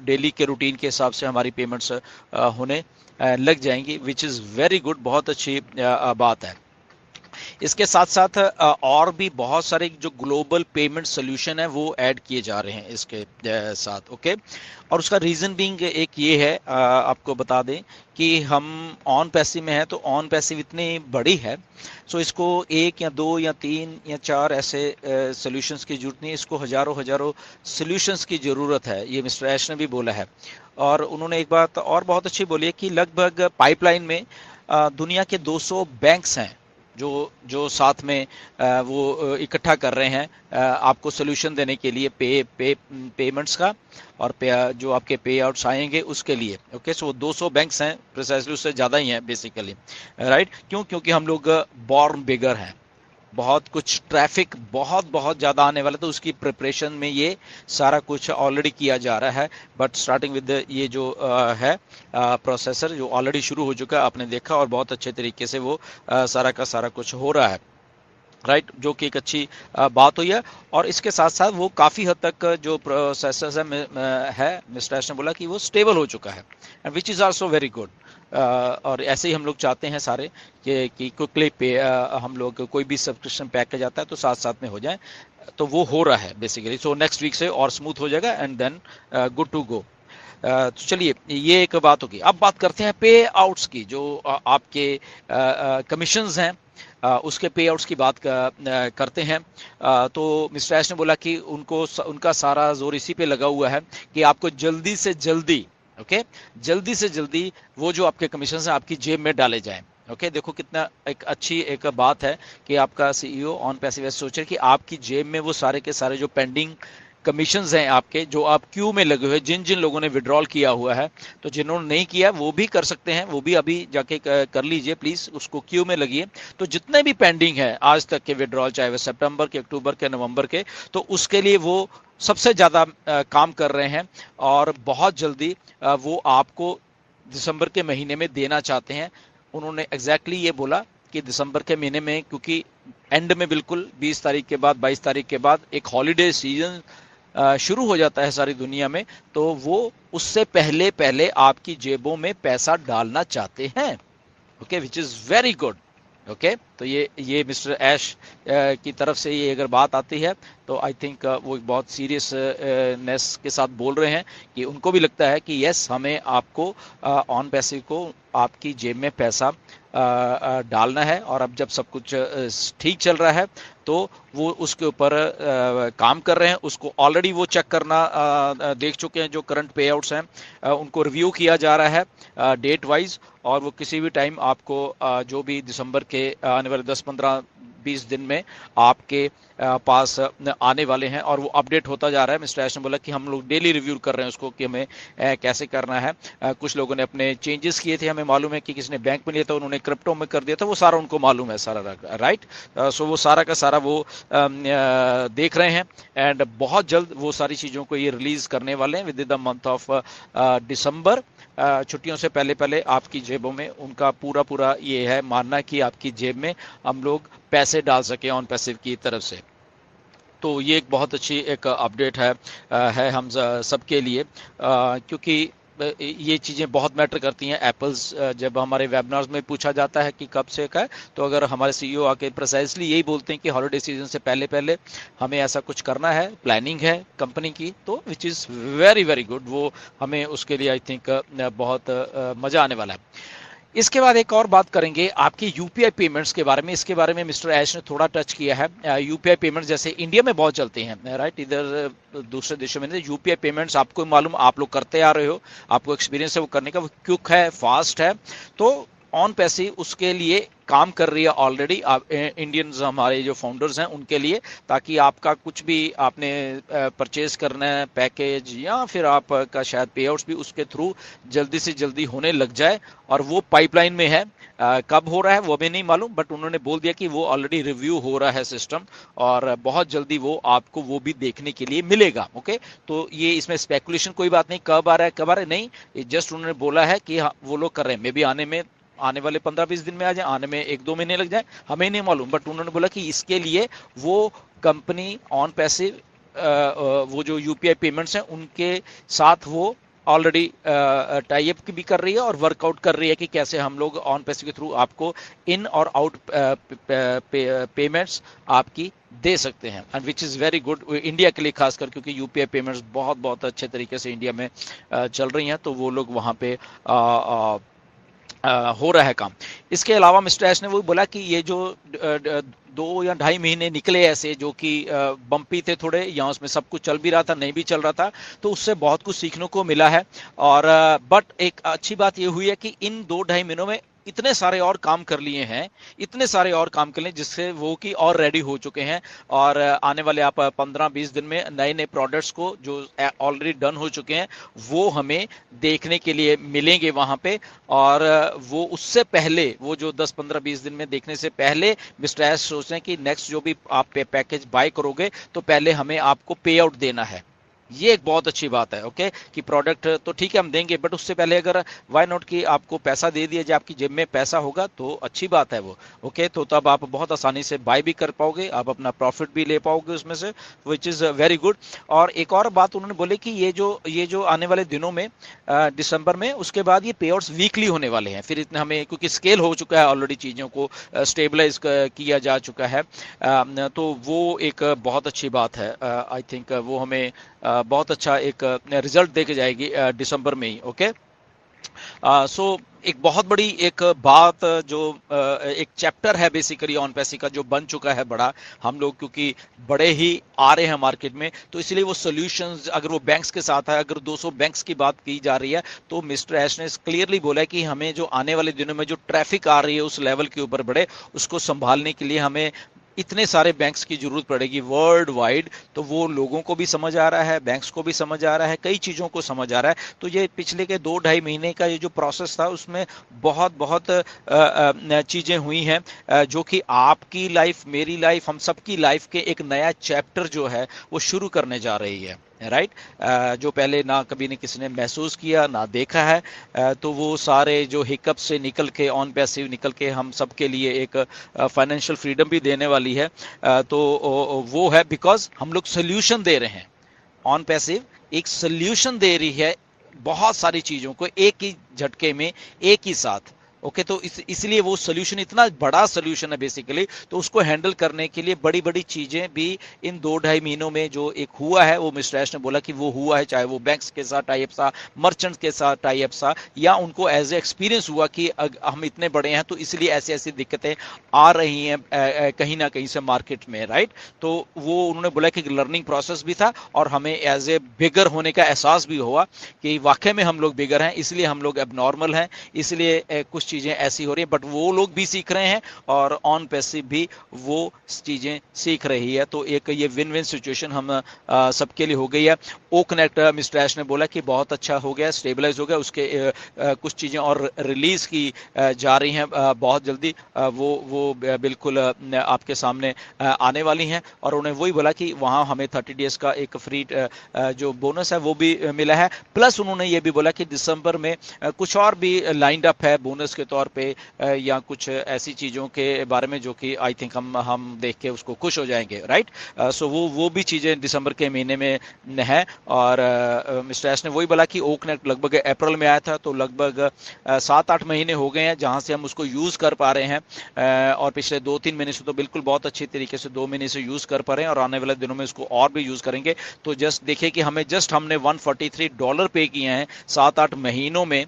Daily के routine के हिसाब से हमारी पेमेंट्स होने लग जाएंगी, विच इज़ वेरी गुड, बहुत अच्छी बात है। इसके साथ साथ और भी बहुत सारे जो ग्लोबल पेमेंट सोल्यूशन है वो ऐड किए जा रहे हैं इसके साथ, ओके। और उसका रीज़न बीइंग एक ये है, आपको बता दें कि हम ऑन पैसिव में है, तो ऑन पैसिव इतनी बड़ी है, सो इसको एक या दो या तीन या चार ऐसे सोल्यूशंस की जरूरत नहीं है, इसको हज़ारों हज़ारों सोल्यूशंस की ज़रूरत है, ये मिस्टर ऐश ने भी बोला है। और उन्होंने एक बात और बहुत अच्छी बोली है कि लगभग पाइपलाइन में दुनिया के 200 बैंक्स हैं जो जो साथ में वो इकट्ठा कर रहे हैं आपको सोल्यूशन देने के लिए पेमेंट्स का, और जो आपके पे आउट्स आएंगे उसके लिए, ओके। सो 200 बैंक्स हैं, प्रिसाइसली उससे ज़्यादा ही हैं बेसिकली, राइट। क्यों? क्योंकि हम लोग बॉर्न बिगर हैं, बहुत कुछ ट्रैफिक बहुत बहुत ज़्यादा आने वाला, तो उसकी प्रिपरेशन में ये सारा कुछ ऑलरेडी किया जा रहा है। बट स्टार्टिंग विद ये जो है प्रोसेसर जो ऑलरेडी शुरू हो चुका है, आपने देखा, और बहुत अच्छे तरीके से वो सारा का सारा कुछ हो रहा है, राइट, जो कि एक अच्छी बात हुई है। और इसके साथ साथ वो काफ़ी हद तक जो प्रोसेसर्स है मिस्टर एश ने बोला कि वो स्टेबल हो चुका है, and which is also very good. और ऐसे ही हम लोग चाहते हैं सारे कि क्विकली पे हम लोग कोई भी सब्सक्रिप्शन पैकेज आता है तो साथ साथ में हो जाए, तो वो हो रहा है बेसिकली। सो नेक्स्ट वीक से और स्मूथ हो जाएगा, and then good to go. तो चलिए, ये एक बात होगी। अब बात करते हैं पे आउट्स की, जो आपके कमीशंस हैं, उसके पे आउट्स की बात करते हैं। तो मिस्टर ऐश ने बोला कि उनका सारा जोर इसी पे लगा हुआ है कि आपको जल्दी से जल्दी, ओके, जल्दी से जल्दी वो जो आपके कमीशन हैं आपकी जेब में डाले जाएं, ओके। देखो कितना एक अच्छी एक बात है कि आपका सीईओ ऑन पैसिव सोच रहे कि आपकी जेब में वो सारे के सारे जो पेंडिंग कमीशंस हैं आपके, जो आप क्यू में लगे हुए, जिन जिन लोगों ने विड्रॉल किया हुआ है, तो जिन्होंने नहीं किया वो भी कर सकते हैं, वो भी अभी जाके कर लीजिए प्लीज़, उसको क्यू में लगिए। तो जितने भी पेंडिंग है आज तक के विड्रॉल, चाहे वो सितंबर के, अक्टूबर के, नवंबर के, तो उसके लिए वो सबसे ज़्यादा काम कर रहे हैं, और बहुत जल्दी वो आपको दिसंबर के महीने में देना चाहते हैं। उन्होंने एग्जैक्टली ये बोला कि दिसंबर के महीने में, क्योंकि एंड में बिल्कुल 20 तारीख के बाद, 22 तारीख के बाद एक हॉलीडे सीजन शुरू हो जाता है सारी दुनिया में, तो वो उससे पहले पहले आपकी जेबों में पैसा डालना चाहते हैं, okay, which is very good, okay. तो ये मिस्टर ऐश की तरफ से ये अगर बात आती है, तो आई थिंक वो एक बहुत सीरियसनेस के साथ बोल रहे हैं कि उनको भी लगता है कि यस, हमें आपको ऑन पैसिव को आपकी जेब में पैसा डालना है, और अब जब सब कुछ ठीक चल रहा है तो वो उसके ऊपर काम कर रहे हैं। उसको ऑलरेडी वो चेक करना देख चुके हैं, जो करंट पे आउट्स हैं उनको रिव्यू किया जा रहा है डेट वाइज, और वो किसी भी टाइम आपको जो भी दिसंबर के आने वाले 10-15-20 दिन में आपके पास आने वाले हैं, और वो अपडेट होता जा रहा है। मिस्टर ऐश ने बोला कि हम लोग डेली रिव्यू कर रहे हैं उसको कि हमें कैसे करना है। कुछ लोगों ने अपने चेंजेस किए थे, हमें मालूम है कि किसने बैंक में लिया था, उन्होंने क्रिप्टो में कर दिया था, वो सारा उनको मालूम है सारा, राइट। सो वो सारा का सारा वो देख रहे हैं, एंड बहुत जल्द वो सारी चीज़ों को ये रिलीज़ करने वाले हैं with in the month of December. छुट्टियों से पहले पहले आपकी जेबों में, उनका पूरा पूरा ये है मानना कि आपकी जेब में हम लोग पैसे डाल सकें ऑन पैसिव की तरफ से। तो ये एक बहुत अच्छी एक अपडेट है हम सबके लिए, क्योंकि ये चीज़ें बहुत मैटर करती हैं। एप्पल्स जब हमारे वेबिनार्स में पूछा जाता है कि कब से का है, तो अगर हमारे सीईओ आके प्रिसाइसली यही बोलते हैं कि हॉलिडे सीजन से पहले पहले हमें ऐसा कुछ करना है, प्लानिंग है कंपनी की, तो which is very very good. वो हमें उसके लिए आई थिंक बहुत मज़ा आने वाला है। इसके बाद एक और बात करेंगे आपकी यूपीआई पेमेंट्स के बारे में। इसके बारे में मिस्टर ऐश ने थोड़ा टच किया है। यूपीआई पेमेंट्स जैसे इंडिया में बहुत चलते हैं, राइट, इधर दूसरे देशों में नहीं। यूपीआई पेमेंट्स आपको मालूम, आप लोग करते आ रहे हो, आपको एक्सपीरियंस है वो करने का, वो क्विक है, फास्ट है। तो ऑन पैसिव उसके लिए काम कर रही है ऑलरेडी, आप इंडियंस हमारे जो फाउंडर्स हैं उनके लिए, ताकि आपका कुछ भी आपने परचेज करना है पैकेज, या फिर आपका शायद पे आउट्स भी उसके थ्रू जल्दी से जल्दी होने लग जाए। और वो पाइपलाइन में है, कब हो रहा है वो भी नहीं मालूम, बट उन्होंने बोल दिया कि वो ऑलरेडी रिव्यू हो रहा है सिस्टम, और बहुत जल्दी वो आपको वो भी देखने के लिए मिलेगा, ओके। तो ये इसमें स्पेकुलेशन कोई बात नहीं, कब आ रहा है कब आ रहा है नहीं, ये जस्ट उन्होंने बोला है कि हाँ, वो लोग कर रहे हैं, मे भी आने वाले 15-20 दिन में आ जाए, आने में 1-2 महीने लग जाए, हमें नहीं मालूम, बट उन्होंने बोला कि इसके लिए वो कंपनी ऑन पैसिव वो जो यूपीआई पेमेंट्स हैं उनके साथ वो ऑलरेडी टाई अप भी कर रही है और वर्कआउट कर रही है कि कैसे हम लोग ऑन पैसे के थ्रू आपको इन और आउट पेमेंट्स आपकी दे सकते हैं, and which is very good India के लिए खासकर, क्योंकि यूपीआई पेमेंट्स बहुत बहुत अच्छे तरीके से इंडिया में चल रही हैं, तो वो लोग वहाँ पे हो रहा है काम। इसके अलावा मिस्टर एश ने वो बोला कि ये जो 2 या ढाई महीने निकले ऐसे जो कि बम्पी थे थोड़े, या उसमें सब कुछ चल भी रहा था नहीं भी चल रहा था, तो उससे बहुत कुछ सीखने को मिला है। और बट एक अच्छी बात ये हुई है कि इन 2 ढाई महीनों में इतने सारे और काम कर लिए हैं, इतने सारे और काम कर लिए जिससे वो कि और रेडी हो चुके हैं, और आने वाले आप 15-20 दिन में नए नए प्रोडक्ट्स को जो ऑलरेडी डन हो चुके हैं वो हमें देखने के लिए मिलेंगे वहां पे। और वो उससे पहले, वो जो 10-15-20 दिन में देखने से पहले मिस्टर एस सोच रहे हैं कि नेक्स्ट जो भी आप पैकेज बाय करोगे तो पहले हमें आपको पे आउट देना है। ये एक बहुत अच्छी बात है, ओके, कि प्रोडक्ट तो ठीक है हम देंगे, बट उससे पहले अगर वाई नॉट कि आपको पैसा दे दिया जाए, आपकी जेब में पैसा होगा तो अच्छी बात है वो, ओके, तो तब आप बहुत आसानी से बाय भी कर पाओगे, आप अपना प्रॉफिट भी ले पाओगे उसमें से, विच इज़ वेरी गुड। और एक और बात उन्होंने बोले कि ये जो आने वाले दिनों में दिसंबर में, उसके बाद ये पे आउट्स वीकली होने वाले हैं, फिर इतने हमें, क्योंकि स्केल हो चुका है ऑलरेडी, चीज़ों को स्टेबलाइज किया जा चुका है, तो वो एक बहुत अच्छी बात है। आई थिंक वो हमें बहुत अच्छा एक रिजल्ट दे के जाएगी दिसंबर में ही, ओके। सो एक बहुत बड़ी एक बात जो एक चैप्टर है बेसिकली ऑन पैसे का जो बन चुका है बड़ा, हम लोग क्योंकि बड़े ही आ रहे हैं मार्केट में, तो इसलिए वो सॉल्यूशंस अगर वो बैंक्स के साथ है, अगर 200 बैंक्स की बात की जा रही है, तो मिस्टर एश ने क्लियरली बोला है कि हमें जो आने वाले दिनों में जो ट्रैफिक आ रही है उस लेवल के ऊपर बढ़े, उसको संभालने के लिए हमें इतने सारे बैंक्स की जरूरत पड़ेगी वर्ल्ड वाइड। तो वो लोगों को भी समझ आ रहा है, बैंक्स को भी समझ आ रहा है, कई चीज़ों को समझ आ रहा है। तो ये पिछले के 2-2.5 महीने का ये जो प्रोसेस था उसमें बहुत बहुत चीज़ें हुई हैं जो कि आपकी लाइफ, मेरी लाइफ, हम सबकी लाइफ के एक नया चैप्टर जो है वो शुरू करने जा रही है, राइट। जो पहले ना कभी ने किसी ने महसूस किया ना देखा है, तो वो सारे जो हिकअप से निकल के, ऑन पैसिव निकल के हम सबके लिए एक फाइनेंशियल फ्रीडम भी देने वाली है। तो वो है बिकॉज हम लोग सोल्यूशन दे रहे हैं, ऑन पैसिव एक सोल्यूशन दे रही है बहुत सारी चीज़ों को एक ही झटके में, एक ही साथ, ओके। तो इसलिए वो सोल्यूशन इतना बड़ा सोल्यूशन है बेसिकली, तो उसको हैंडल करने के लिए बड़ी बड़ी चीज़ें भी इन 2-2.5 महीनों में जो एक हुआ है, वो मिस्टर एश ने बोला कि वो हुआ है, चाहे वो बैंक्स के साथ टाई अप सा, मर्चेंट्स के साथ टाई अप सा, या उनको एज ए एक्सपीरियंस हुआ कि हम इतने बड़े हैं तो इसलिए ऐसी ऐसी दिक्कतें आ रही हैं कहीं ना कहीं से मार्केट में, राइट। तो वो उन्होंने बोला कि लर्निंग प्रोसेस भी था और हमें एज ए बिगर होने का एहसास भी हुआ कि वाकई में हम लोग बिगर हैं, इसलिए हम लोग अब नॉर्मल हैं, इसलिए कुछ चीज़ें ऐसी हो रही हैं, बट वो लोग भी सीख रहे हैं और ऑन पैसिव भी वो चीज़ें सीख रही है। तो एक ये विन विन सिचुएशन हम सबके लिए हो गई है। ओ कनेक्ट मिस्टर एश ने बोला कि बहुत अच्छा हो गया, स्टेबलाइज हो गया, उसके कुछ चीज़ें और रिलीज़ की जा रही हैं बहुत जल्दी, वो बिल्कुल आपके सामने आने वाली हैं। और उन्हें वही बोला कि वहाँ हमें 30 डेज का एक फ्री जो बोनस है वो भी मिला है, प्लस उन्होंने ये भी बोला कि दिसंबर में कुछ और भी लाइंड अप है बोनस के तौर पे, या कुछ ऐसी चीज़ों के बारे में जो कि आई थिंक हम देख के उसको खुश हो जाएंगे, राइट। सो वो भी चीज़ें दिसंबर के महीने में है। और मिस्टर एस ने वही बोला कि ओ कनेक्ट लगभग अप्रैल में आया था, तो लगभग 7-8 महीने हो गए हैं जहाँ से हम उसको यूज़ कर पा रहे हैं, और पिछले 2-3 महीने से तो बिल्कुल बहुत अच्छी तरीके से 2 महीने से यूज़ कर पा रहे हैं, और आने वाले दिनों में इसको और भी यूज़ करेंगे। तो जस्ट देखिए कि हमने $143 पे किए हैं 7-8 महीनों में,